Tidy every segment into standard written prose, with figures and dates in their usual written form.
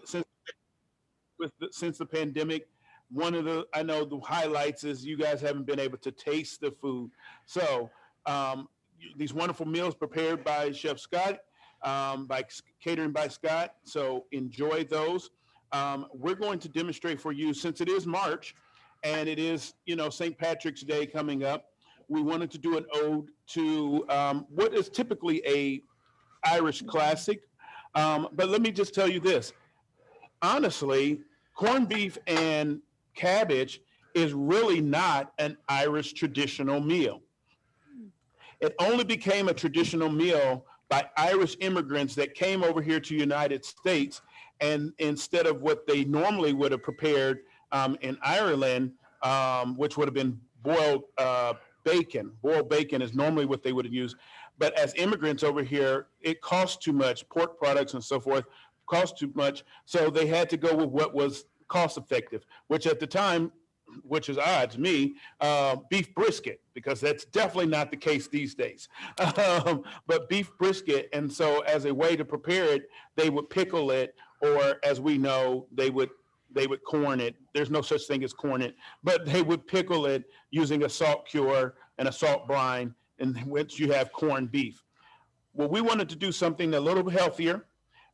since since the pandemic, one of the I know the highlights is you guys haven't been able to taste the food. So these wonderful meals prepared by Chef Scott, by catering by Scott. So enjoy those. We're going to demonstrate for you since it is March, and it is St. Patrick's Day coming up. We wanted to do an ode to what is typically a Irish classic. But let me just tell you this. Honestly, corned beef and cabbage is really not an Irish traditional meal. It only became a traditional meal by Irish immigrants that came over here to the United States, and instead of what they normally would have prepared in Ireland, which would have been boiled bacon. Boiled bacon is normally what they would have used. But as immigrants over here, it costs too much. Pork products and so forth cost too much. So they had to go with what was cost effective, which at the time, which is odd to me, beef brisket, because that's definitely not the case these days. But beef brisket. And so as a way to prepare it, they would pickle it, or as we know, they would corn it. There's no such thing as corn it, but they would pickle it using a salt cure and a salt brine, in which you have corned beef. Well, we wanted to do something a little healthier.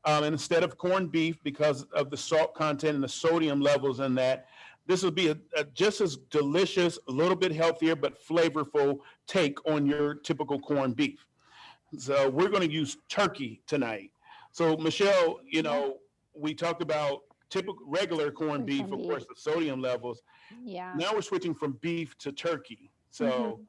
And instead of corned beef, because of the salt content and the sodium levels in that, this will be a just as delicious, a little bit healthier, but flavorful take on your typical corned beef. So we're going to use turkey tonight. So Michelle, we talked about typical regular corned beef, of course, the sodium levels. Yeah. Now we're switching from beef to turkey. So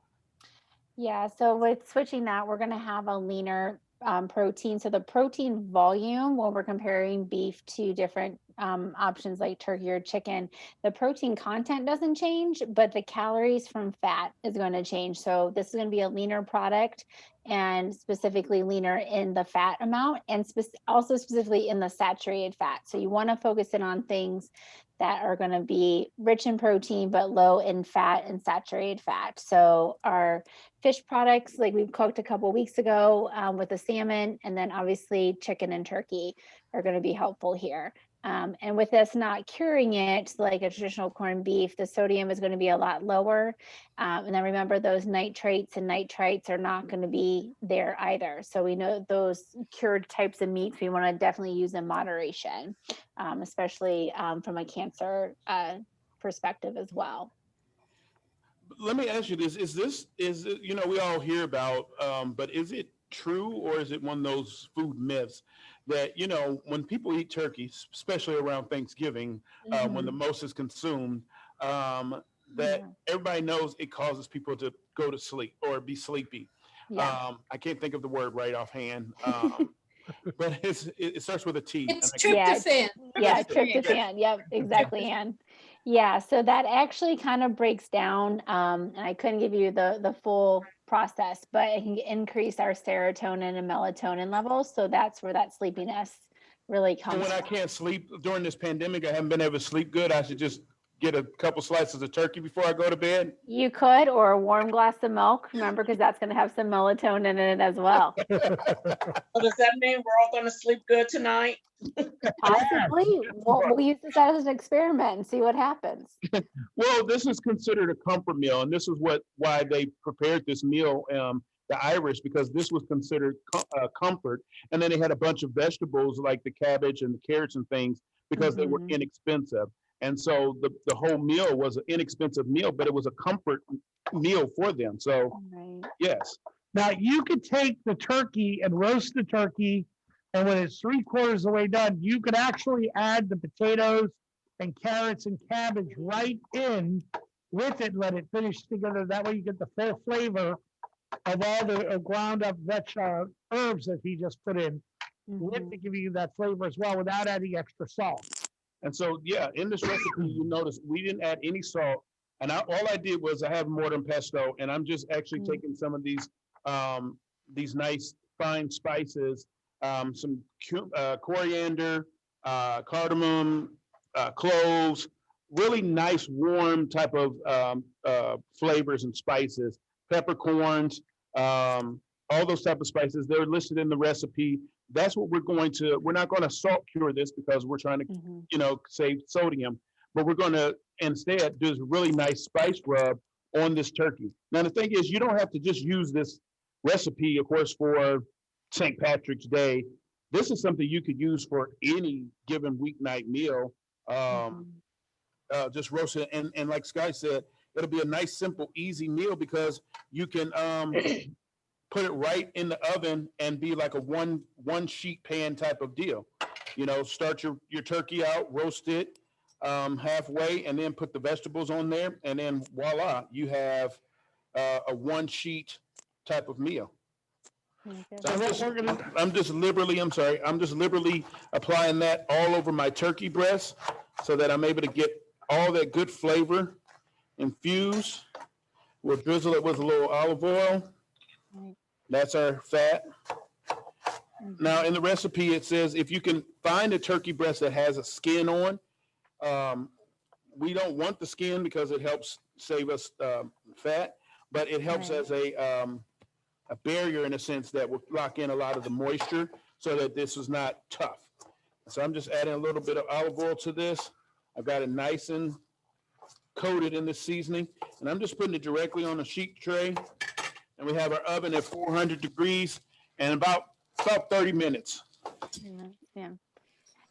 Yeah, so with switching that, we're going to have a leaner protein. So the protein volume, when we're comparing beef to different options like turkey or chicken, the protein content doesn't change, but the calories from fat is going to change. So this is going to be a leaner product, and specifically leaner in the fat amount, and also specifically in the saturated fat. So you want to focus in on things that are going to be rich in protein, but low in fat and saturated fat. So our fish products, like we've cooked a couple of weeks ago with the salmon, and then obviously chicken and turkey are going to be helpful here. And with us not curing it like a traditional corned beef, the sodium is going to be a lot lower. And then remember, those nitrates and nitrites are not going to be there either. So we know those cured types of meats, we want to definitely use in moderation, especially from a cancer perspective as well. let me ask you this: we all hear about, but is it true, or is it one of those food myths that when people eat turkey, especially around Thanksgiving, when the most is consumed, that everybody knows it causes people to go to sleep or be sleepy. Yeah. I can't think of the word right offhand, but it starts with a T. It's Yeah, tryptophan. Yeah, Tryptophan. tryptophan. Yep, exactly, Ann. Yeah, so that actually kind of breaks down, and I couldn't give you the full process, but it can increase our serotonin and melatonin levels. So that's where that sleepiness really So comes when I from. can't sleep during this pandemic, I haven't been able to sleep good. I should just get a couple slices of turkey before I go to bed. You could, or a warm glass of milk, remember, because that's going to have some melatonin in it as well. So does that mean we're all going to sleep good tonight? Possibly. We'll use this as an experiment and see what happens. Well, this is considered a comfort meal, and this is why they prepared this meal, the Irish, because this was considered comfort. And then they had a bunch of vegetables like the cabbage and the carrots and things because they were inexpensive. And so the whole meal was an inexpensive meal, but it was a comfort meal for them. So Right. yes, Now you could take the turkey and roast the turkey, and when it's 3/4 of the way done, you could actually add the potatoes and carrots and cabbage right in with it, let it finish together. That way you get the full flavor of all the ground up herbs that he just put in, with to give you that flavor as well without adding extra salt. and so yeah, in this recipe, you notice we didn't add any salt, and all I did was I have more than pesto, and I'm just actually taking some of these nice fine spices, some coriander, cardamom, cloves, really nice warm type of flavors and spices, peppercorns, all those type of spices. They're listed in the recipe. that's what we're not going to salt cure this because we're trying to, save sodium, but we're going to instead do this really nice spice rub on this turkey. Now, the thing is, you don't have to just use this recipe, of course, for St. Patrick's Day. This is something you could use for any given weeknight meal. Just roast it. And like Sky said, it'll be a nice, simple, easy meal because you can put it right in the oven and be like a one sheet pan type of deal. Start your turkey out, roast it halfway, and then put the vegetables on there, and then voila, you have a one sheet type of meal. So I'm just liberally applying that all over my turkey breast so that I'm able to get all that good flavor infused. We'll drizzle it with a little olive oil. That's our fat. Now, in the recipe, it says if you can find a turkey breast that has a skin on, we don't want the skin because it helps save us fat, but it helps as a barrier in a sense that will lock in a lot of the moisture so that this is not tough. So I'm just adding a little bit of olive oil to this. I've got it nice and coated in the seasoning, and I'm just putting it directly on a sheet tray. And we have our oven at 400 degrees and about 30 minutes. Yeah.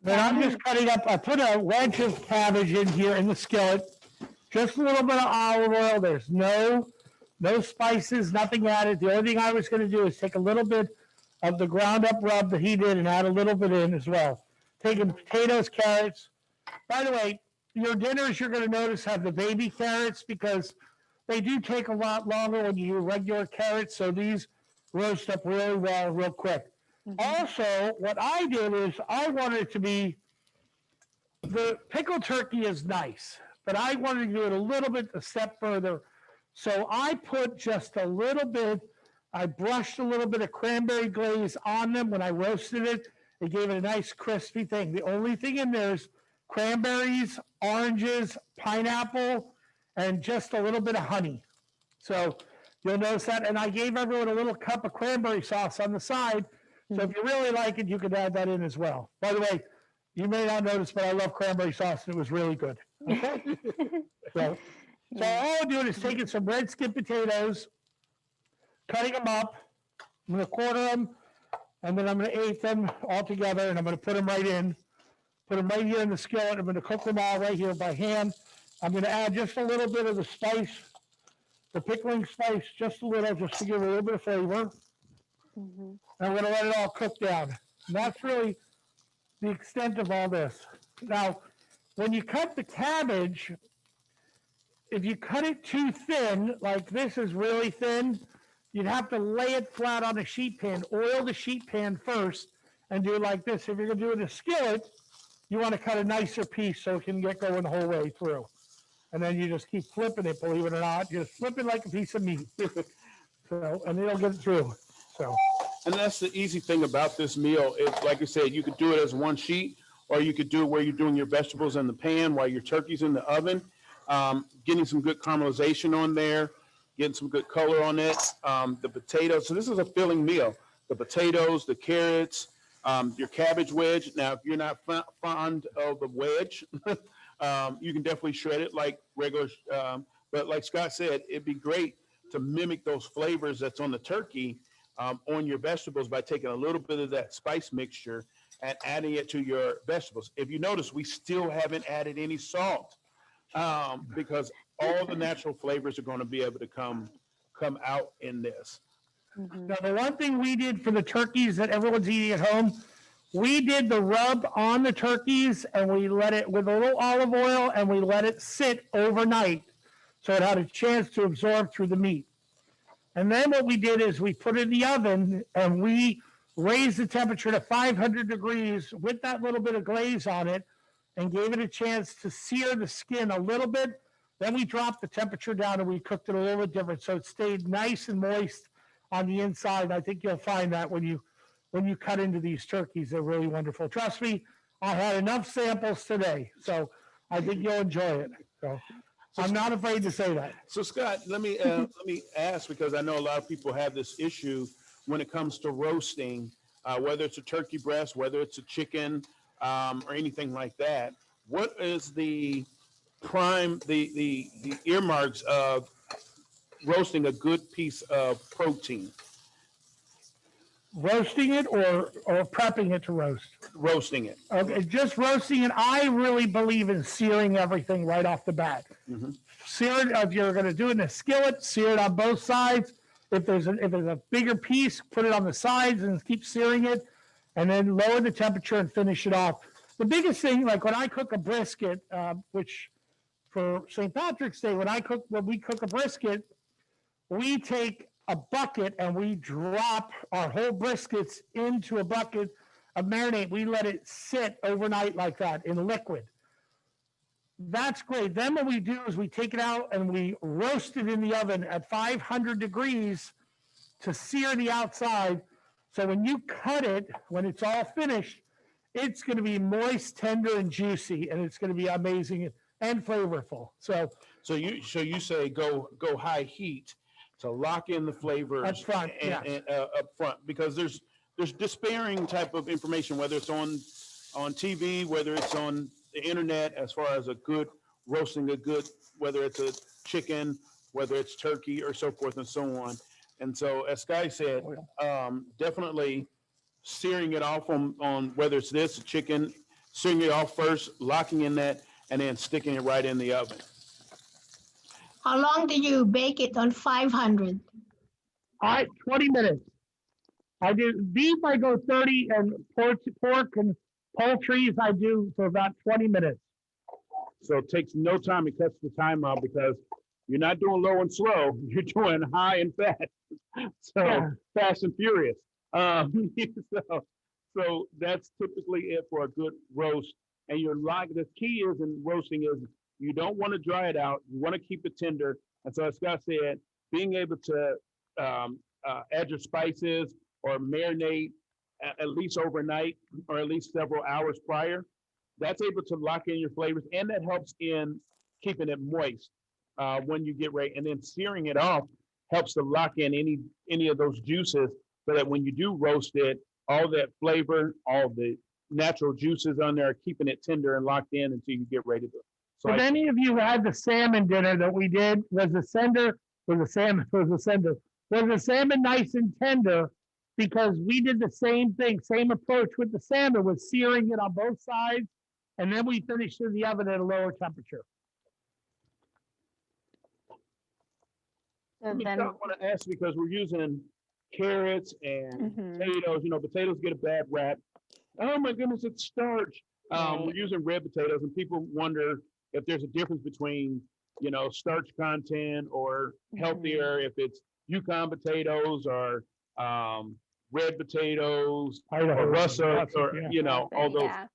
Then I'm just cutting up, I put a wedge of cabbage in here in the skillet, just a little bit of olive oil. There's no spices, nothing added. The only thing I was going to do is take a little bit of the ground up rub that he did and add a little bit in as well. Taking potatoes, carrots. By the way, your dinners you're going to notice have the baby carrots because they do take a lot longer when you do regular carrots. So these roast up really well, real quick. Also, what I did is I wanted it to be, the pickled turkey is nice, but I wanted to do it a step further. So I put just a little bit, I brushed a little bit of cranberry glaze on them when I roasted it. It gave it a nice crispy thing. The only thing in there is cranberries, oranges, pineapple, and just a little bit of honey. So you'll notice that. And I gave everyone a little cup of cranberry sauce on the side. So if you really like it, you could add that in as well. By the way, you may not notice, but I love cranberry sauce and it was really good. Okay. So all I'm doing is taking some red skin potatoes, cutting them up. I'm going to quarter them, and then I'm going to eighth them all together, and I'm going to put them right in. Put them right here in the skillet. I'm going to cook them all right here by hand. I'm going to add just a little bit of the spice, the pickling spice, just a little, just to give it a little bit of flavor. And I'm going to let it all cook down. And that's really the extent of all this. Now, when you cut the cabbage, if you cut it too thin, like this is really thin, you'd have to lay it flat on a sheet pan, oil the sheet pan first, and do it like this. If you're going to do it in a skillet, you want to cut a nicer piece so it can get going the whole way through. And then you just keep flipping it, believe it or not. Just flip it like a piece of meat. So, and it'll get through. So. And that's the easy thing about this meal. It's like I said, you could do it as one sheet, or you could do it where you're doing your vegetables in the pan while your turkey's in the oven. Getting some good caramelization on there, getting some good color on it. The potatoes. So this is a filling meal. The potatoes, the carrots, your cabbage wedge. Now, if you're not fond of the wedge, you can definitely shred it like regular. But like Scott said, it'd be great to mimic those flavors that's on the turkey on your vegetables by taking a little bit of that spice mixture and adding it to your vegetables. If you notice, we still haven't added any salt because all the natural flavors are going to be able to come out in this. Now, the one thing we did for the turkeys that everyone's eating at home, we did the rub on the turkeys and we let it with a little olive oil and we let it sit overnight so it had a chance to absorb through the meat. And then what we did is we put it in the oven and we raised the temperature to 500 degrees with that little bit of glaze on it and gave it a chance to sear the skin a little bit. Then we dropped the temperature down and we cooked it a little bit different. So it stayed nice and moist on the inside. I think you'll find that when you cut into these turkeys, they're really wonderful. Trust me, I had enough samples today, so I think you'll enjoy it. So I'm not afraid to say that. So Scott, let me ask, because I know a lot of people have this issue when it comes to roasting. whether it's a turkey breast, whether it's a chicken, or anything like that, what is the the earmarks of roasting a good piece of protein? Roasting it or prepping it to roast? Roasting it. Okay, just roasting it. I really believe in searing everything right off the bat. Mhm. Sear it, if you're gonna do it in a skillet, sear it on both sides. If there's a bigger piece, put it on the sides and keep searing it. And then lower the temperature and finish it off. The biggest thing, like when I cook a brisket, which for St. Patrick's Day, when we cook a brisket, we take a bucket and we drop our whole briskets into a bucket of marinade. We let it sit overnight like that in liquid. That's great. Then what we do is we take it out and we roast it in the oven at 500 degrees to sear the outside. So when you cut it, when it's all finished, it's going to be moist, tender, and juicy, and it's going to be amazing and flavorful. So you say go high heat to lock in the flavors Up front, yeah. and up front, because there's despairing type of information, whether it's on TV, whether it's on the internet, as far as roasting a good, whether it's a chicken, whether it's turkey, or so forth and so on. And so, as Sky said, definitely searing it off on whether it's this chicken, searing it off first, locking in that, and then sticking it right in the oven. How long do you bake it on 500? 20 minutes. I do beef, I go 30, and pork and poultry, I do for about 20 minutes. So it takes no time. It cuts the time out because you're not doing low and slow. You're doing high and fast. So Yeah. fast and furious. So that's typically it for a good roast. And the key is in roasting is you don't want to dry it out. You want to keep it tender. And so as Scott said, being able to add your spices or marinate at least overnight or at least several hours prior, that's able to lock in your flavors, and that helps in keeping it moist when you get ready. And then searing it off helps to lock in any of those juices, so that when you do roast it, all that flavor, all the natural juices on there, keeping it tender and locked in until you get ready to. So If any of you had the salmon dinner that we did, was the salmon nice and tender? Because we did the same thing, same approach with the salmon, with searing it on both sides, and then we finished in the oven at a lower temperature. So I then, want to ask, because we're using carrots and Mhm. potatoes. Potatoes get a bad rap. Oh my goodness, it's starch. Right. We're using red potatoes, and people wonder if there's a difference between, starch content or healthier, if it's Yukon potatoes or red potatoes or russet, or all those. yeah.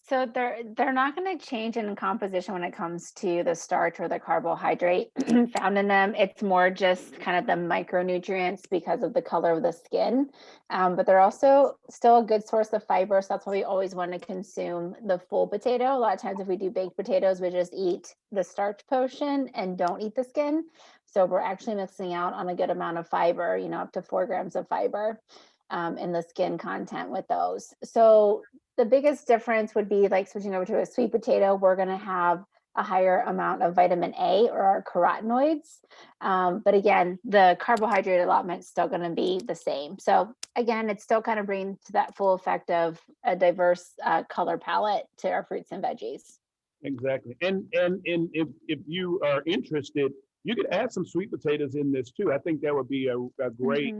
So they're not going to change in composition when it comes to the starch or the carbohydrate found in them. It's more just kind of the micronutrients because of the color of the skin. But they're also still a good source of fiber. So that's why we always want to consume the full potato. A lot of times if we do baked potatoes, we just eat the starch portion and don't eat the skin. So we're actually missing out on a good amount of fiber, up to 4 grams of fiber in the skin content with those. So the biggest difference would be like switching over to a sweet potato. We're going to have a higher amount of vitamin A or our carotenoids. But again, the carbohydrate allotment is still going to be the same. So again, it's still kind of bringing to that full effect of a diverse color palette to our fruits and veggies. Exactly. And if you are interested, you could add some sweet potatoes in this too. I think that would be a great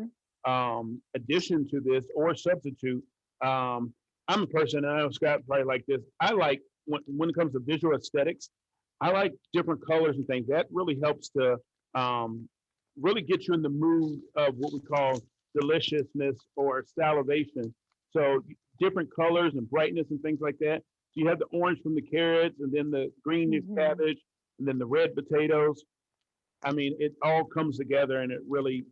addition to this, or substitute. I'm a person, and I know Scott probably like this. I like when it comes to visual aesthetics, I like different colors and things. That really helps to really get you in the mood of what we call deliciousness or salivation. So different colors and brightness and things like that. So you have the orange from the carrots, and then the green is cabbage, and then the red potatoes. I mean, it all comes together, and it really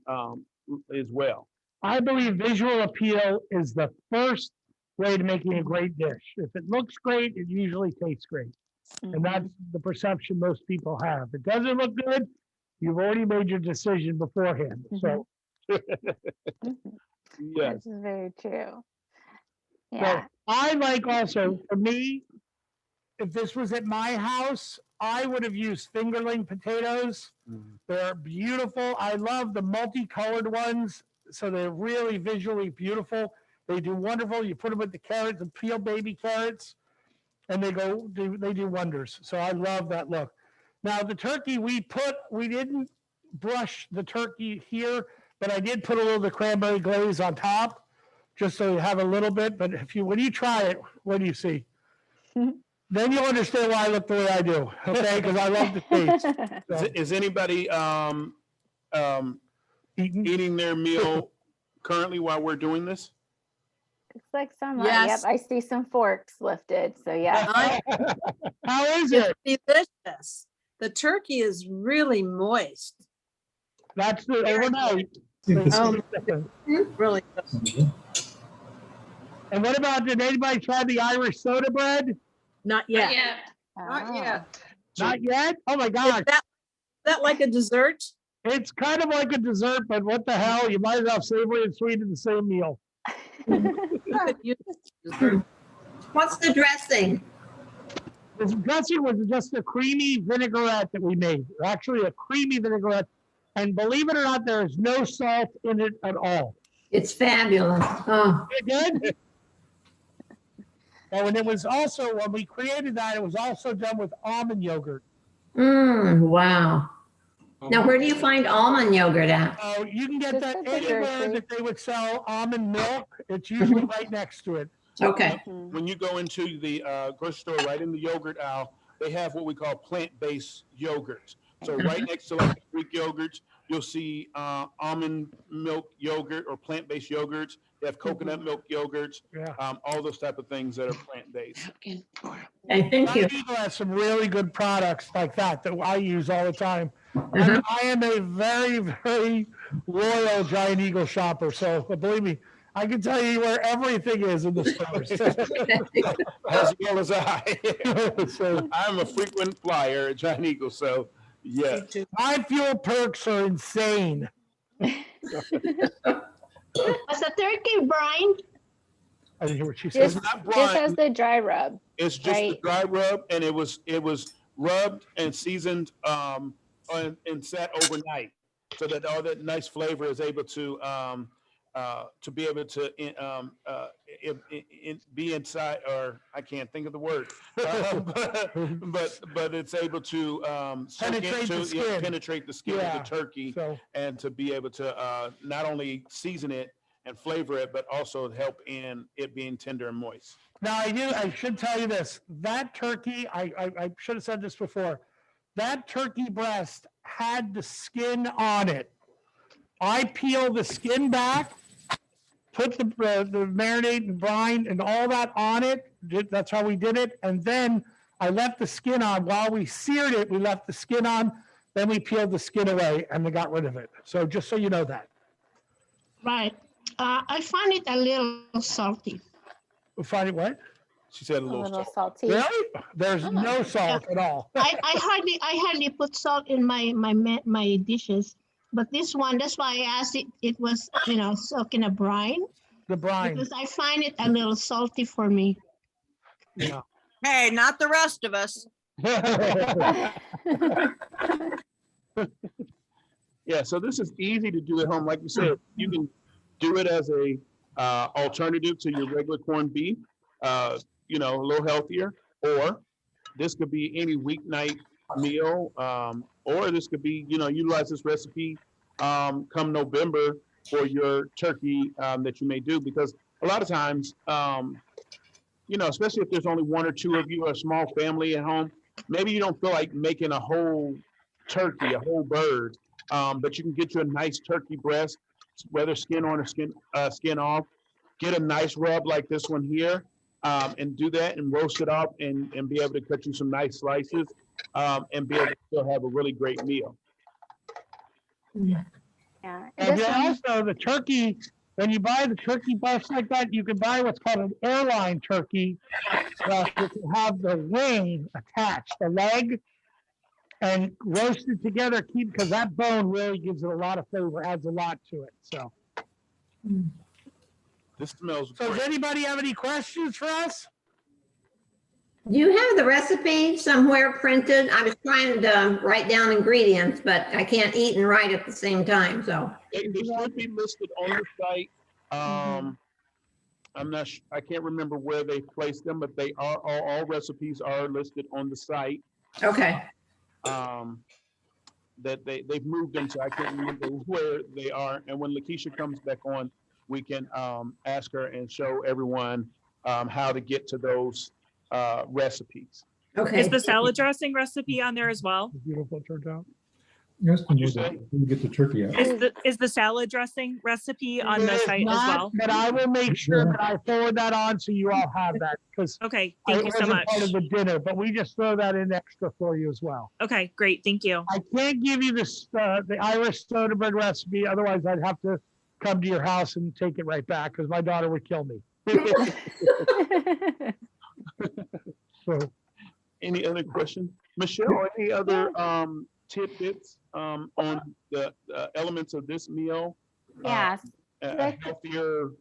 is well. I believe visual appeal is the first way to making a great dish. If it looks great, it usually tastes great. And that's the perception most people have. If it doesn't look good, you've already made your decision beforehand. So Yes. This is very true. So Yeah. I like also, for me, if this was at my house, I would have used fingerling potatoes. They're beautiful. I love the multicolored ones. So they're really visually beautiful. They do wonderful. You put them with the carrots and peel baby carrots, and they do wonders. So I love that look. Now the turkey we didn't brush the turkey here, but I did put a little of the cranberry glaze on top, just so you have a little bit. But when you try it, what do you see? Then you'll understand why I look the way I do, okay? Because I love the taste. So, Is anybody eating. eating their meal currently while we're doing this? Looks like some. Yes. Yep, I see some forks lifted. So yeah. How is it? It's delicious. The turkey is really moist. That's the Very overnight. Really. And what about, did anybody try the Irish soda bread? Not yet. Ah. Not yet. Not yet? Oh my Is gosh. that like a dessert? It's kind of like a dessert, but what the hell? You might as well have savory and sweet in the same meal. Dessert. What's the dressing? This dressing was just a creamy vinaigrette that we made. Actually, a creamy vinaigrette. And believe it or not, there is no salt in it at all. It's fabulous. Oh, Good. And it was also, when we created that, it was also done with almond yogurt. wow. Now, where do you find almond yogurt at? You can get Just that at the anywhere grocery. that they would sell almond milk. It's usually right next to it. Okay. When you go into the grocery store, right in the yogurt aisle, they have what we call plant-based yogurts. So right next to like the Greek yogurts, you'll see almond milk yogurt or plant-based yogurts. They have coconut milk yogurts, Yeah. all those type of things that are plant-based. Okay, thank you. Giant Eagle has some really good products like that I use all the time. Uh-huh. I am a very, very loyal Giant Eagle shopper. So believe me, I can tell you where everything is in the stores. As well as I. So I'm a frequent flyer at Giant Eagle, so yeah. my fuel perks are insane. Was the turkey brine? I didn't hear what she said. Just, It's not just brine. has the dry rub. It's just the Right. dry rub, and it was rubbed and seasoned and sat overnight, so that all that nice flavor is able to be able to be inside, or I can't think of the word, but it's able to soak Penetrate the into- skin. penetrate the skin Yeah. of the turkey, So and to be able to not only season it and flavor it, but also help in it being tender and moist. now I should tell you this. That turkey, I should have said this before. That turkey breast had the skin on it. I peeled the skin back, put the marinade and brine and all that on it. That's how we did it. And then I left the skin on. While we seared it, we left the skin on. Then we peeled the skin away and we got rid of it. So just so you know that. Right. I find it a little salty. We'll find it what? She said a A little little salt. salty. Really? There's no salt at all. I hardly put salt in my dishes, but this one, that's why I asked it. It was, soaked in a brine The brine. because I find it a little salty for me. Yeah. Hey, not the rest of us. Yeah, so this is easy to do at home. Like you said, you can do it as a alternative to your regular corned beef, a little healthier, or this could be any weeknight meal, or this could be, utilize this recipe come November for your turkey that you may do, because a lot of times, especially if there's only one or two of you or a small family at home, maybe you don't feel like making a whole turkey, a whole bird, but you can get you a nice turkey breast, whether skin on or skin off, get a nice rub like this one here, and do that and roast it up and be able to cut you some nice slices, and be able to still have a really great meal. Yeah. And This then one, also the turkey, when you buy the turkey breast like that, you can buy what's called an airline turkey, which will have the wing attached, the leg, and roasted together, because that bone really gives it a lot of flavor, adds a lot to it. So This smells So does great. anybody have any questions for us? Do you have the recipe somewhere printed? I was trying to write down ingredients, but I can't eat and write at the same time, so. They should be listed on the site. I'm not, I can't remember where they placed them, but they are, all recipes are listed on the site. Okay, That they've moved them, so I can't remember where they are. And when Lakeisha comes back on, we can ask her and show everyone how to get to those recipes. okay. Is the salad dressing recipe on there as well? Beautiful turned out. Yes, What'd you say? when you get the turkey out. Is the salad dressing recipe on It the is site as not, well? but I will make sure that I forward that on so you all have that, because Okay, it thank you so wasn't much. part of the dinner, but we just throw that in extra for you as well. Okay, great, thank you. I can't give you this, the Irish Soderbergh recipe, otherwise I'd have to come to your house and take it right back, because my daughter would kill me. So, Any other questions? Michelle, any other tidbits on the elements of this meal? Yes. A healthier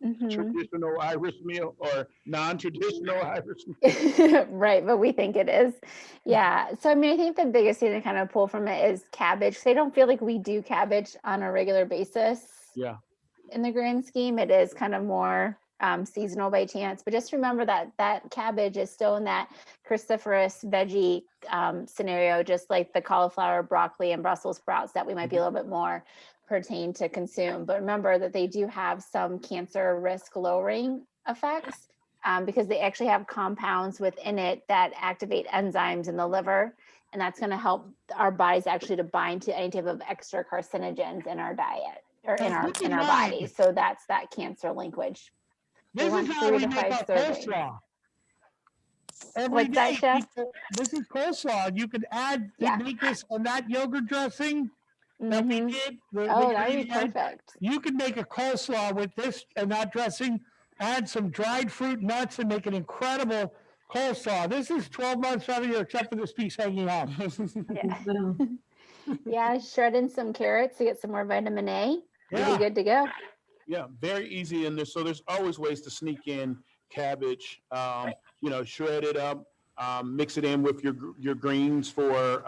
Mhm. traditional Irish meal or non-traditional Irish meal? Right, but we think it is. Yeah. So I mean, I think the biggest thing to kind of pull from it is cabbage. They don't feel like we do cabbage on a regular basis. Yeah. In the grand scheme, it is kind of more seasonal by chance. But just remember that that cabbage is still in that cruciferous veggie scenario, just like the cauliflower, broccoli, and Brussels sprouts that we might be a little bit more pertained to consume. But remember that they do have some cancer risk lowering effects because they actually have compounds within it that activate enzymes in the liver. And that's going to help our bodies actually to bind to any type of extra carcinogens in our diet or in our body. So that's that cancer linkage. this want is how 3 we to make 5 our servings. coleslaw. Every What's that, day, Chef? this is coleslaw. You could add, Yeah. make this and that yogurt dressing that we Mhm. did. Oh, that would be ingredient. perfect. You could make a coleslaw with this and that dressing, add some dried fruit nuts and make an incredible coleslaw. This is 12 months out of the year, except for this piece hanging off. Yeah. Um, Yeah, shred in some carrots to get some more vitamin A. You'll Yeah. be good to go. Yeah, very easy in there. So there's always ways to sneak in cabbage, shred it up, mix it in with your greens for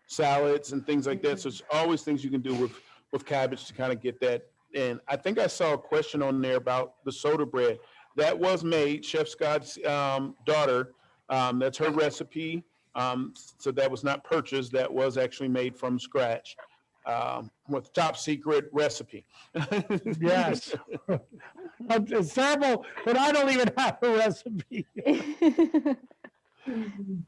salads and things like that. So it's always things you can do with cabbage to kind of get that in. I think I saw a question on there about the soda bread. That was made, Chef Scott's daughter. That's her recipe. So that was not purchased. That was actually made from scratch. With top secret recipe. Yes. It's terrible, but I don't even have a recipe.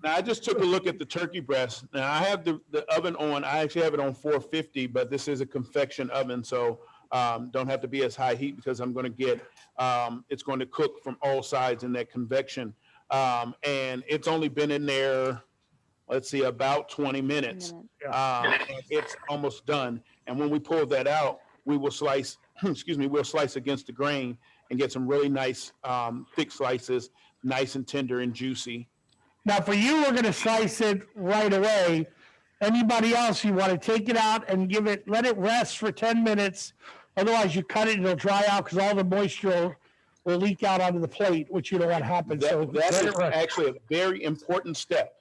Now, I just took a look at the turkey breast. Now, I have the oven on. I actually have it on 450, but this is a convection oven, so don't have to be as high heat because I'm going to get, it's going to cook from all sides in that convection. And it's only been in there, let's see, about 20 minutes. And it's almost done. And when we pull that out, we will slice, we'll slice against the grain and get some really nice thick slices, nice and tender and juicy. Now, for you, we're gonna slice it right away. Anybody else, you wanna take it out and let it rest for 10 minutes. Otherwise, you cut it and it'll dry out because all the moisture will leak out onto the plate, which you don't want to happen. So That let is it rest. actually a very important step.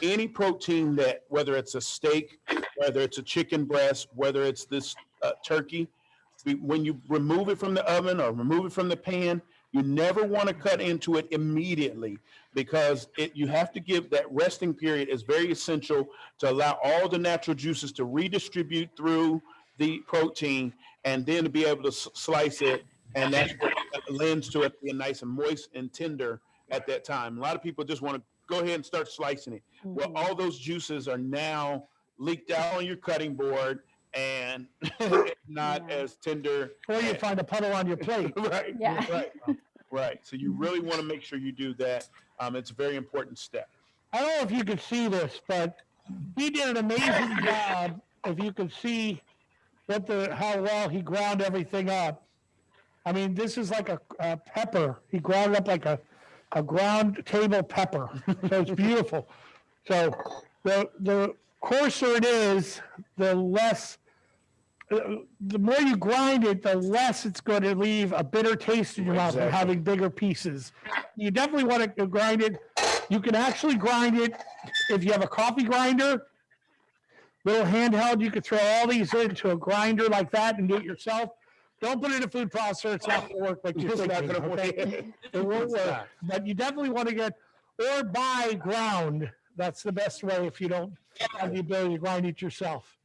Any protein that, whether it's a steak, whether it's a chicken breast, whether it's this turkey, when you remove it from the oven or remove it from the pan, you never want to cut into it immediately because you have to give that resting period is very essential to allow all the natural juices to redistribute through the protein and then to be able to slice it. And that's what lends to it being nice and moist and tender at that time. A lot of people just want to go ahead and start slicing it. Well, all those juices are now leaked out on your cutting board and not as tender. Or you find a puddle on your plate. Right, Yeah. right. So you really want to make sure you do that. It's a very important step. I don't know if you could see this, but he did an amazing job. If you could see how well he ground everything up. I mean, this is like a pepper. He ground it up like a ground table pepper. So it's beautiful. So the coarser it is, the less the more you grind it, the less it's going to leave a bitter taste in your mouth than Exactly. having bigger pieces. You definitely want to grind it. You can actually grind it if you have a coffee grinder, little handheld. You could throw all these into a grinder like that and do it yourself. Don't put it in a food processor. It's not going to work like you're It's not thinking. gonna work. Okay? It won't It's work. not. But you definitely want to get or buy ground. That's the best way if you don't have the ability to grind it yourself.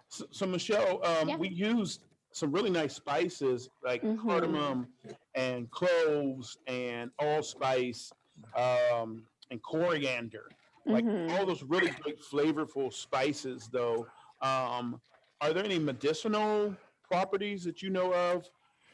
So Michelle, Yeah. we used some really nice spices like Mhm. cardamom and cloves and allspice and coriander. Like Mhm. all those really great flavorful spices, though. Are there any medicinal properties that you know of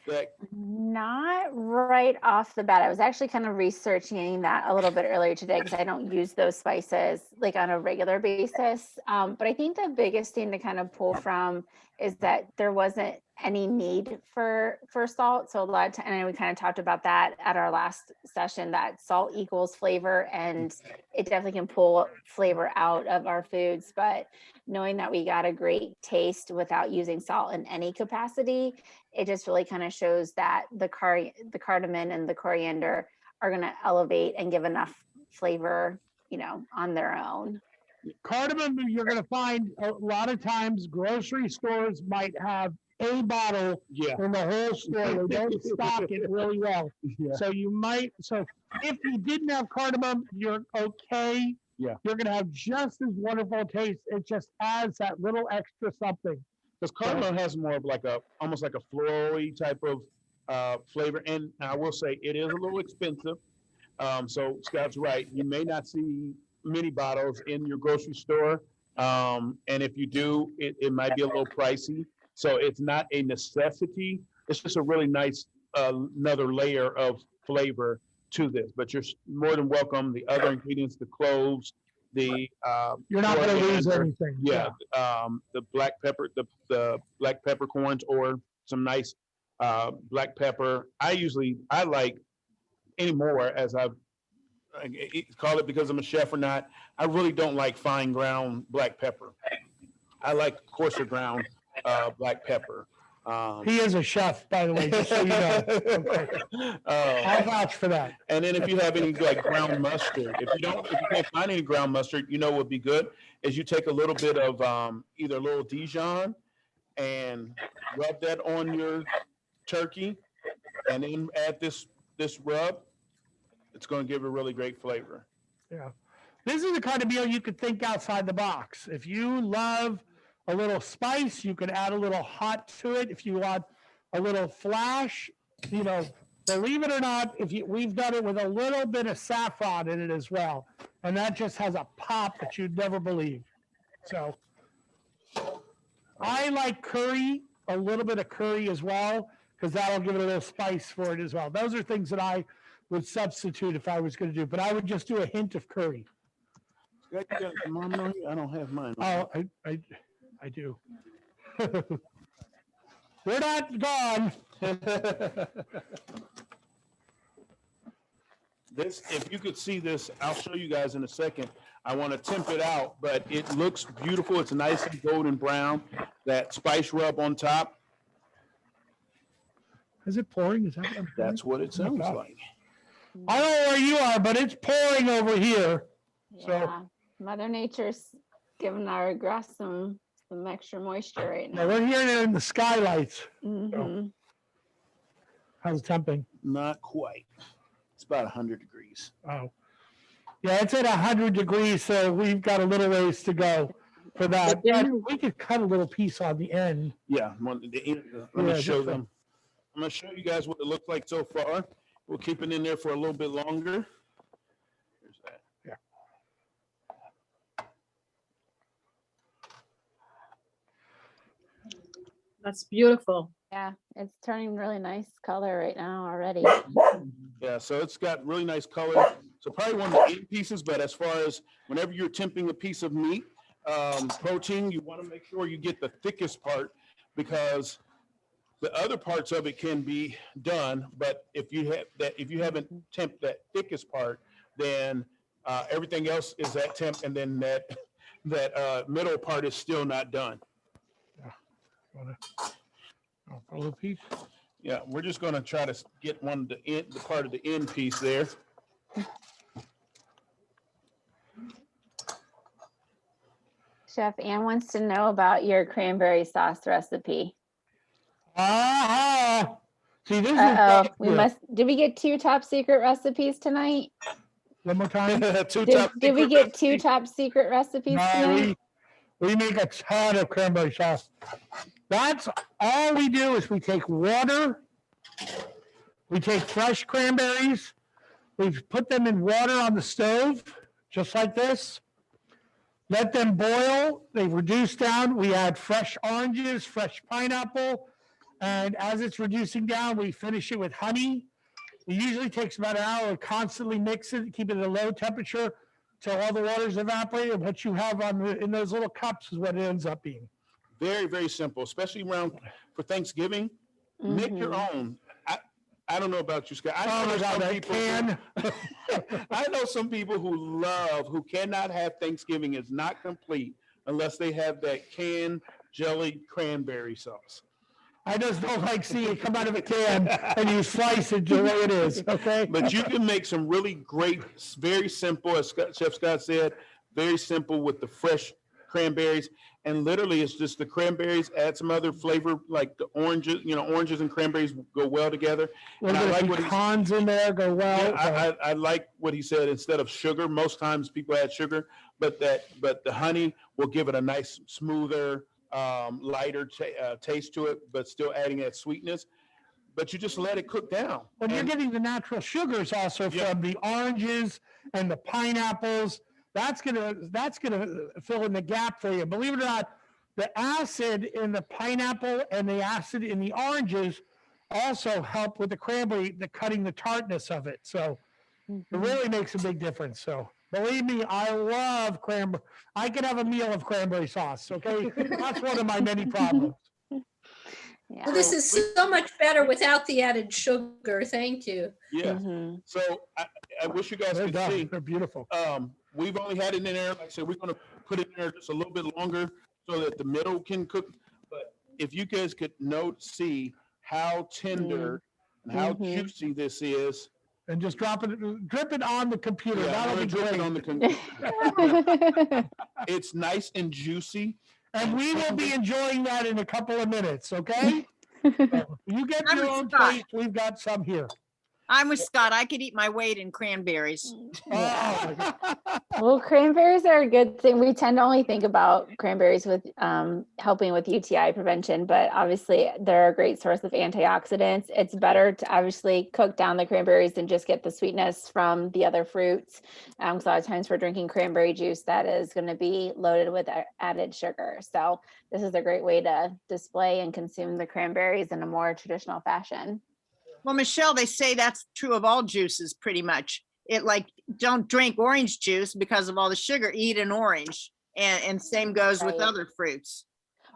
that? Not right off the bat. I was actually kind of researching that a little bit earlier today because I don't use those spices like on a regular basis. But I think the biggest thing to kind of pull from is that there wasn't any need for salt. So a lot of time, and we kind of talked about that at our last session, that salt equals flavor, and it definitely can pull flavor out of our foods. But knowing that we got a great taste without using salt in any capacity, it just really kind of shows that the cardamom and the coriander are going to elevate and give enough flavor, on their own. Cardamom, you're going to find a lot of times grocery stores might have a bottle Yeah. in the whole store. They don't stock it really well. Yeah. So if you didn't have cardamom, you're okay. Yeah. You're going to have just as wonderful taste. It just adds that little extra something. Because cardamom has more of almost like a floral-y type of flavor. And I will say it is a little expensive. So Scott's right. You may not see many bottles in your grocery store. And if you do, it might be a little pricey. So it's not a necessity. It's just a really nice another layer of flavor to this. But you're more than welcome. The other ingredients, the cloves, the You're not going to lose coriander, anything. yeah, the black pepper, the black peppercorns, or some nice black pepper. I like anymore, as I've call it because I'm a chef or not. I really don't like fine ground black pepper. I like coarser ground black pepper. He is a chef, by the way, just so you know. Okay. I'll vouch for that. And then if you have any like ground mustard, if you can't find any ground mustard, what would be good is you take a little bit of either a little Dijon and rub that on your turkey, and then add this rub. It's going to give a really great flavor. Yeah. This is the kind of meal you could think outside the box. If you love a little spice, you could add a little hot to it. If you want a little flash, believe it or not, we've done it with a little bit of saffron in it as well. And that just has a pop that you'd never believe. So I like curry, a little bit of curry as well, because that'll give it a little spice for it as well. Those are things that I would substitute if I was going to do, but I would just do a hint of curry. You got your mom on here? I don't have mine. Oh, I do. We're not gone. This, if you could see this, I'll show you guys in a second. I want to temp it out, but it looks beautiful. It's nice and golden brown. That spice rub on top. Is it pouring? Is that what I'm hearing? That's what it sounds God. like. I don't know where you are, but it's pouring over here. So- Yeah, Mother Nature's giving our grass some extra moisture right Now now. we're hearing it in the skylights. Mhm. How's the temping? Not quite. It's about 100 degrees. Oh. Yeah, it's at 100 degrees, so we've got a little ways to go for that. But then- But we could cut a little piece on the end. Yeah, let me Yeah, show just them. I'm going to show you guys what it looks like so far. We'll keep it in there for a little bit longer. Here's that. That's beautiful. Yeah, it's turning really nice color right now already. Yeah, so it's got really nice color. So probably one of the 8 pieces, but as far as whenever you're temping a piece of meat, protein, you want to make sure you get the thickest part, because the other parts of it can be done, but if you haven't temped that thickest part, then everything else is at temp, and then that middle part is still not done. I'll pull a piece. Yeah, we're just gonna try to get the part of the end piece there. Chef Ann wants to know about your cranberry sauce recipe. Ah, see, this Uh-oh, is we did we get 2 top secret recipes tonight? one more time. Did we get 2 top secret recipes No, tonight? we make a ton of cranberry sauce. That's all we do is we take water, we take fresh cranberries, we put them in water on the stove, just like this. Let them boil, they reduce down, we add fresh oranges, fresh pineapple, and as it's reducing down, we finish it with honey. It usually takes about an hour to constantly mix it, keep it at a low temperature till all the water's evaporated. What you have in those little cups is what it ends up being. Very, very simple, especially around for Thanksgiving. Make your own. I don't know about you, Scott. I know some people who cannot have Thanksgiving is not complete unless they have that canned jelly cranberry sauce. I just don't like seeing it come out of a can and you slice it the way it is, okay? But you can make some really great, very simple, as Chef Scott said, very simple with the fresh cranberries. And literally it's just the cranberries, add some other flavor like the oranges, oranges and cranberries go well together. And I like what pecans in there go well. Yeah, I like what he said, instead of sugar, most times people add sugar, but the honey will give it a nice, smoother, lighter taste to it, but still adding that sweetness. But you just let it cook down. But you're getting the natural sugars also from the oranges and the pineapples. That's gonna fill in the gap for you. Believe it or not, the acid in the pineapple and the acid in the oranges also help with the cranberry, cutting the tartness of it. So it really makes a big difference. So believe me, I love cranberry. I could have a meal of cranberry sauce. Okay, that's one of my many problems. Yeah. Well, this is so much better without the added sugar. Thank you. Yeah. So I wish you guys could see. They're beautiful. We've only had it in there. Like I said, we're going to put it in there just a little bit longer so that the middle can cook. But if you guys could see how tender and how juicy this is. And just drip it on the computer. Yeah, That'll be drip it great. on the computer. It's nice and juicy. And we will be enjoying that in a couple of minutes, okay? You get your own plate. We've got some here. I'm with Scott. I could eat my weight in cranberries. Yeah. Well, cranberries are a good thing. We tend to only think about cranberries with helping with UTI prevention, but obviously they're a great source of antioxidants. It's better to obviously cook down the cranberries and just get the sweetness from the other fruits. Because a lot of times we're drinking cranberry juice that is going to be loaded with added sugar. So this is a great way to display and consume the cranberries in a more traditional fashion. Well, Michelle, they say that's true of all juices pretty much. Don't drink orange juice because of all the sugar, eat an orange. And same goes with other fruits.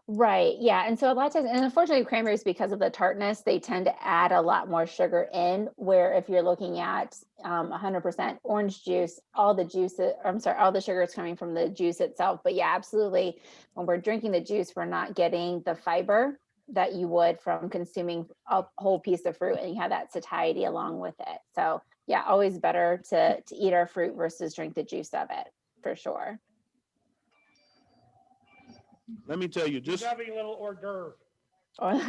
Right. Yeah. And so a lot of times, and unfortunately cranberries, because of the tartness, they tend to add a lot more sugar in, where if you're looking at 100% orange juice, all the sugar is coming from the juice itself. But yeah, absolutely. When we're drinking the juice, we're not getting the fiber that you would from consuming a whole piece of fruit, and you have that satiety along with it. So yeah, always better to eat our fruit versus drink the juice of it, for sure. Let me tell you, just having a little hors d'oeuvre.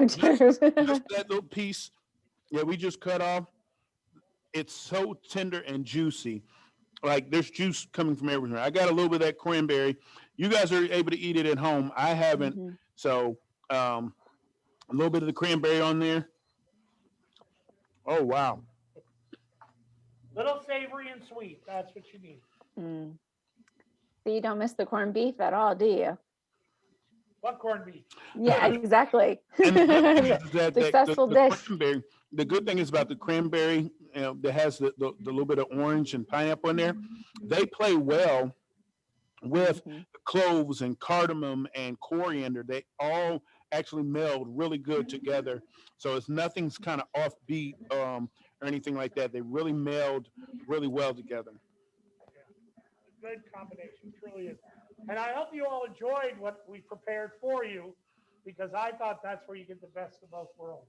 Just that little piece, we just cut off. It's so tender and juicy. Like there's juice coming from everywhere. I got a little bit of that cranberry. You guys are able to eat it at home. I haven't. So a little bit of the cranberry on there. Oh, wow. Little savory and sweet. That's what you need. So you don't miss the corned beef at all, do you? What corned beef? Yeah, exactly. And the good thing is that Successful the dish. cranberry, the good thing is about the cranberry, that has the little bit of orange and pineapple in there. They play well with the cloves and cardamom and coriander. They all actually meld really good together. So nothing's kind of offbeat or anything like that. They really meld really well together. Good combination, truly is. And I hope you all enjoyed what we prepared for you. because I thought that's where you get the best of both worlds.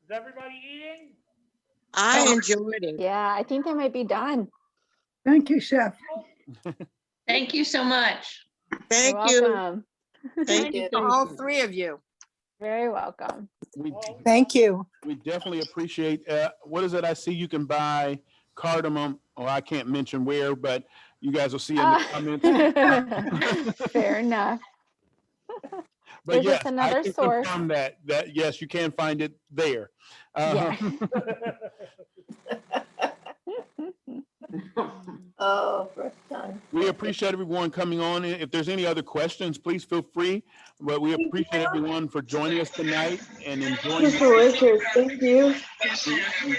Is everybody eating? I enjoyed it. Yeah, I think they might be done. Thank you, Chef. Thank you so much. Thank You're you. welcome. Thank you. All three of you. Very welcome. We, Thank you. we definitely appreciate, what is it? I see you can buy cardamom, or I can't mention where, but you guys will see in the comments. Fair enough. But There's yes, just another I can source. confirm that yes, you can find it there. Yeah. Oh, first time. We appreciate everyone coming on. If there's any other questions, please feel free. But we appreciate everyone for joining us tonight and enjoying. Delicious. Thank you.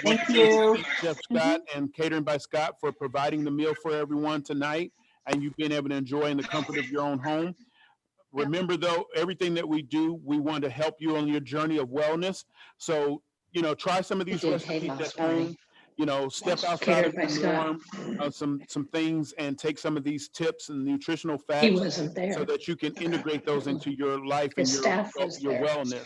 Thank you, Chef Scott and Catering by Scott, for providing the meal for everyone tonight, and you've been able to enjoy in the comfort of your own home. Remember, though, everything that we do, we want to help you on your journey of wellness. So, try some of these recipes at home. Step outside of the norm, some things, and take some of these tips and nutritional facts so that you can integrate those into your life and your wellness.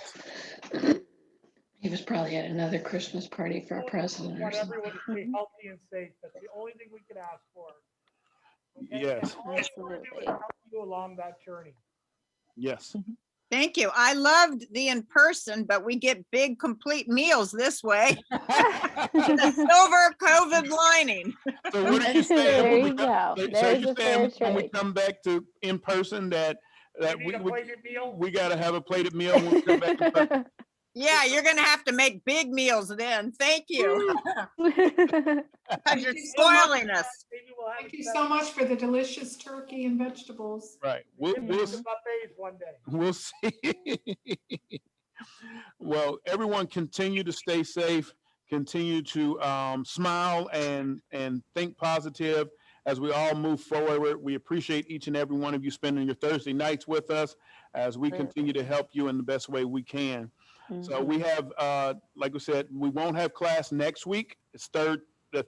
He was probably at another Christmas party for a president We or want something. everyone to stay healthy and safe. That's the only thing we can ask for. Okay? Yes. And all we want to do is help you along that journey. Yes. Thank you. I loved the in-person, but we get big, complete meals this way. The silver COVID lining. So what are you saying? There when we you come- go. So There's you're a fair saying when we trade. come back to in person that You need a plated meal? we got to have a plated meal when we come back in person? Yeah, you're gonna have to make big meals then. Thank you. Because you're spoiling us. Maybe we'll have Thank you so much for the delicious turkey and vegetables. Right. buffets one day. We'll see. Well, everyone continue to stay safe, continue to smile and think positive as we all move forward. We appreciate each and every one of you spending your Thursday nights with us as we continue to help you in the best way we can. So we have, like we said, we won't have class next week. It's the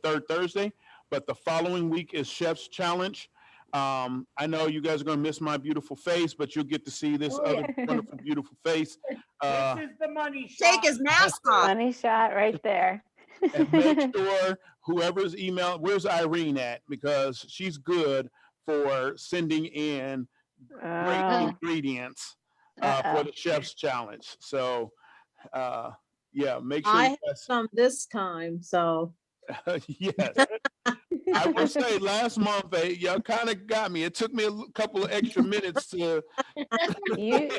third Thursday, but the following week is Chef's Challenge. I know you guys are going to miss my beautiful face, but you'll get to see this other wonderful, beautiful face. This is the money shot. Take his mask off. Money shot right there. And make sure whoever's email, where's Irene at? Because she's good for sending in great Oh. ingredients for the Chef's Challenge. So, yeah, make sure. I you have guys- some this time, so. Yes. I will say last month, y'all kind of got me. It took me a couple of extra minutes to. You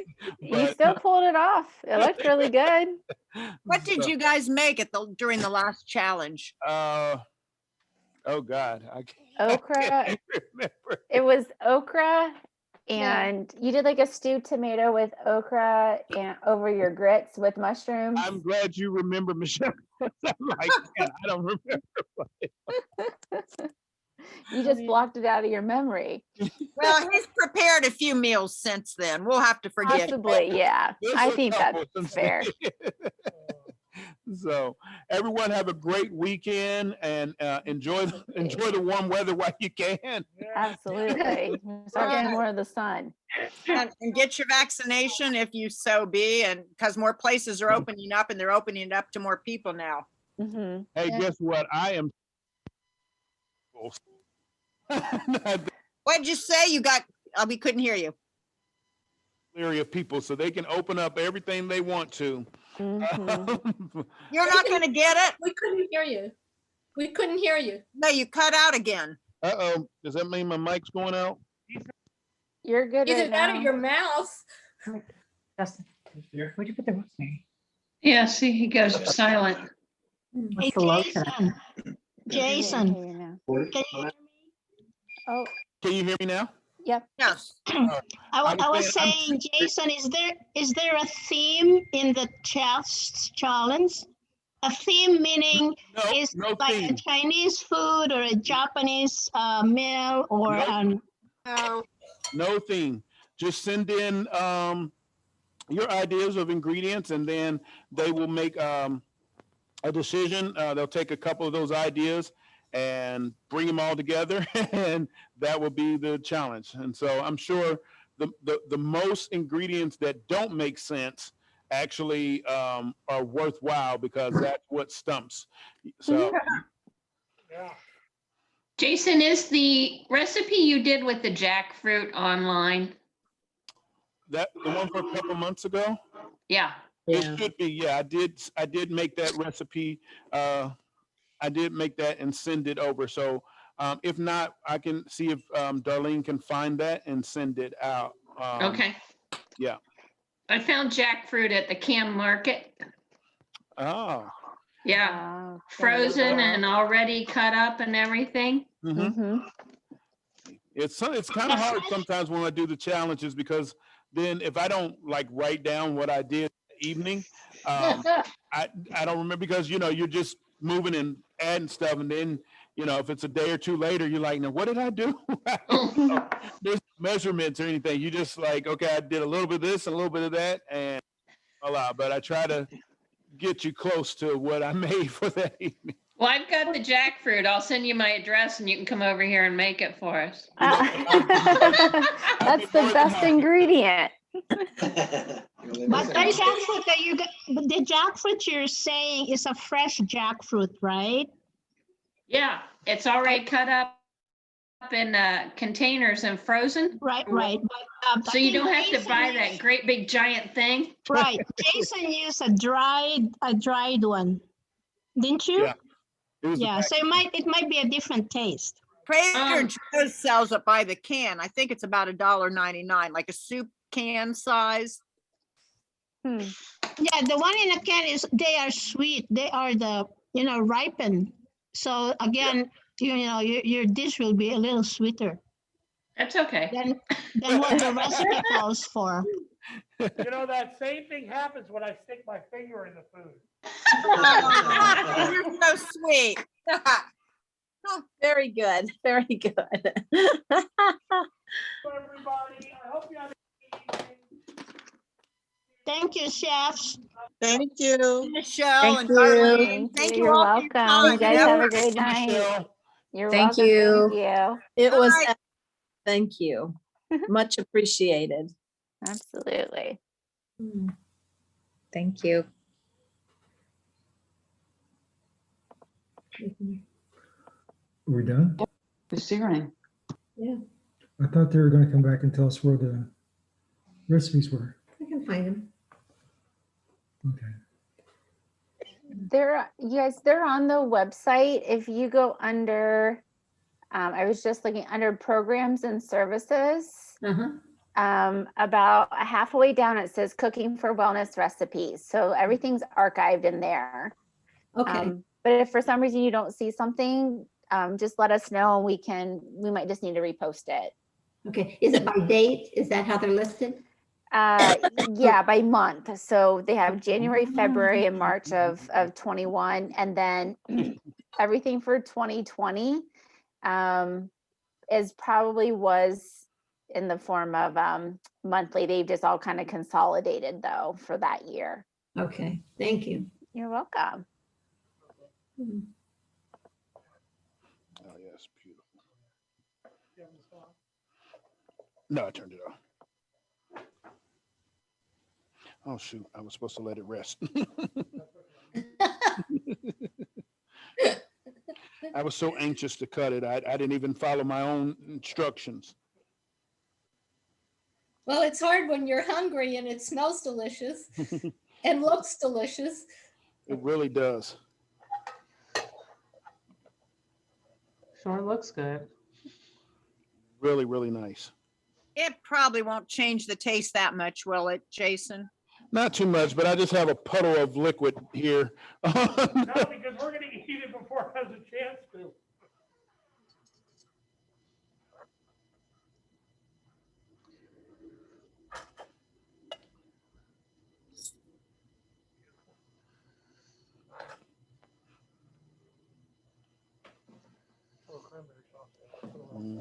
but- still pulled it off. It looked really good. What did you guys make during the last challenge? Oh God, I can't Okra. remember. It was okra, and you did like a stewed tomato with okra and over your grits with mushrooms. I'm glad you remember, Michelle. I'm like, yeah, I don't remember. You just blocked it out of your memory. Well, he's prepared a few meals since then. We'll have to forget. Possibly, yeah. There's I a think couple that's since fair. then. So everyone have a great weekend and enjoy the warm weather while you can. Absolutely. Start getting more of the sun. And get your vaccination if you so be, and because more places are opening up and they're opening it up to more people now. Mhm. Hey, guess what? I am. What'd you say? You got, we couldn't hear you. area of people, so they can open up everything they want to. Mhm. You're not going to get it? We couldn't hear you. We couldn't hear you. No, you cut out again. Uh-oh, does that mean my mic's going out? You're good Either right that now. or your mouth. Justin, where'd you put the rosemary? Yeah, see, he goes silent. Hey, Jason. Jason, I can hear you now. can you hear me? Oh, Can you hear me now? yep. Yes. I was saying, Jason, is there a theme in the challenge? A theme meaning No, is no like theme. a Chinese food or a Japanese meal or Nope. No. No theme. Just send in your ideas of ingredients, and then they will make a decision. They'll take a couple of those ideas and bring them all together, and that will be the challenge. And so I'm sure the most ingredients that don't make sense actually are worthwhile because that's what stumps. So Jason, is the recipe you did with the jackfruit online? that the one for a couple months ago? Yeah. It should be. Yeah, I did make that recipe. I did make that and send it over. So if not, I can see if Darlene can find that and send it out. Okay. Yeah. I found jackfruit at the Cam Market. Oh. Yeah. Frozen and already cut up and everything. It's kind of hard sometimes when I do the challenges because then if I don't like write down what I did that evening, I don't remember because you're just moving and adding stuff, and then if it's a day or two later, you're like, now what did I do? There's measurements or anything. You just like, okay, I did a little bit of this and a little bit of that, and but I try to get you close to what I made for that evening. Well, I've got the jackfruit. I'll send you my address and you can come over here and make it for us. That's the best ingredient. But the jackfruit you're saying is a fresh jackfruit, right? Yeah, it's already cut up in containers and frozen. Right. But, so you don't have to buy that great big giant thing. Right. Jason used a dried one, didn't you? Yeah. So it might be a different taste. Trader Joe's sells it by the can. I think it's about $1.99, like a soup can size. Yeah, the one in a can they are sweet. They are ripened. So again, your dish will be a little sweeter. That's okay. Than what the recipe calls for. That same thing happens when I stick my finger in the food. You're so sweet. Oh, very good. Very good. Everybody, I hope you have a good evening. Thank you, chefs. Thank you, Michelle Thank and you. Darlene. Thank you. You're welcome. You guys have a great night. You're Thank welcome. you. Thank you. It was, thank you. Much appreciated. Absolutely. Thank you. Are we done? The searing. Yeah, I thought they were going to come back and tell us where the recipes were. I can find them. Okay. They're on the website. If you go under, I was just looking under programs and services. About halfway down, it says cooking for wellness recipes. So everything's archived in there. Okay. But if for some reason you don't see something, just let us know and we might just need to repost it. Okay. Is it by date? Is that how they're listed? Yeah, by month. So they have January, February, and March of 21, and then everything for 2020 was in the form of monthly. They've just all kind of consolidated though for that year. Okay. Thank you. You're welcome. Oh yes, beautiful. No, I turned it off. Oh shoot, I was supposed to let it rest. I was so anxious to cut it. I didn't even follow my own instructions. Well, it's hard when you're hungry and it smells delicious and looks delicious. It really does. Sure looks good. Really, really nice. It probably won't change the taste that much, will it, Jason? Not too much, but I just have a puddle of liquid here. No, because we're going to eat it before it has a chance to.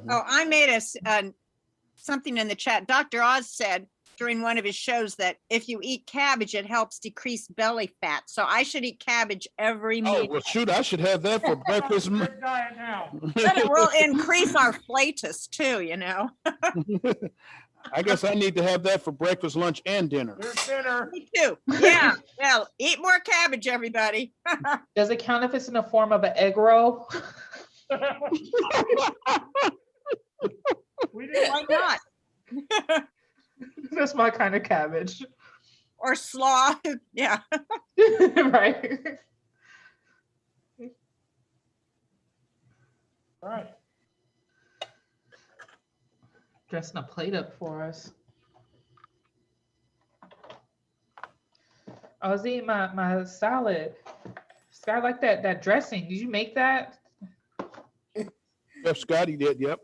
Oh, I made something in the chat. Dr. Oz said during one of his shows that if you eat cabbage, it helps decrease belly fat. So I should eat cabbage every meal. Oh, well, shoot, I should have that for breakfast. Diet now. But it will increase our flatus too, I guess I need to have that for breakfast, lunch, and dinner. There's dinner. Me too. Yeah, well, eat more cabbage, everybody. Does it count if it's in the form of an egg roll? We didn't Why not? That's my kind of cabbage. Or slaw. Yeah. Right. All right. Dressing a plate up for us. I was eating my salad. Scott, I like that dressing. Did you make that? Chef Scotty did, yep.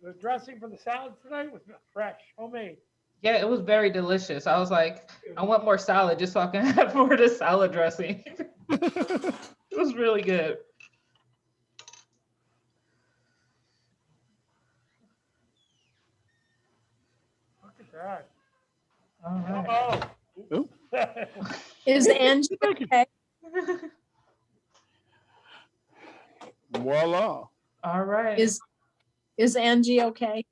The dressing for the salad tonight was fresh, homemade. Yeah, it was very delicious. I was like, I want more salad just so I can have more of the salad dressing. It was really good. Look at that. All right. Ooh. Is Angie okay? Voila. All right. Is Angie okay?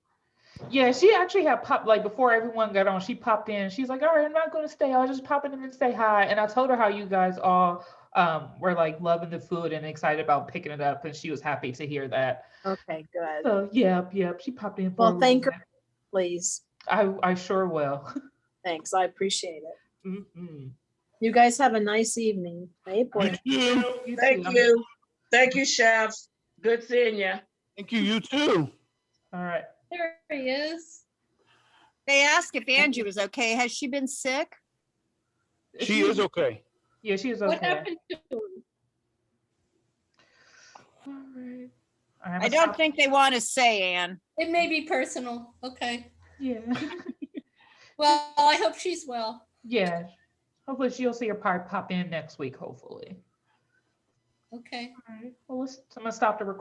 Yeah, she actually had popped, like before everyone got on, she popped in. She's like, all right, I'm not going to stay. I'll just pop in and say hi. And I told her how you guys all were like loving the food and excited about picking it up. And she was happy to hear that. Okay, good. So yep, she popped in. For a Well, little thank her, bit. please. I sure will. Thanks. I appreciate it. Mm-mm. You guys have a nice evening. Hey, boy. You Thank too. you. Thank you, Chef. Good seeing you. Thank you, you too. All right. There he is. They asked if Angie was okay. Has she been sick? She is okay. Yeah, she is okay. What happened to him? All right. I don't think they want to say, Anne. It may be personal. Okay. Yeah. Well, I hope she's well. Yeah. Hopefully she'll see her pop in next week, hopefully. Okay. All right. Well, I'm gonna stop the recording.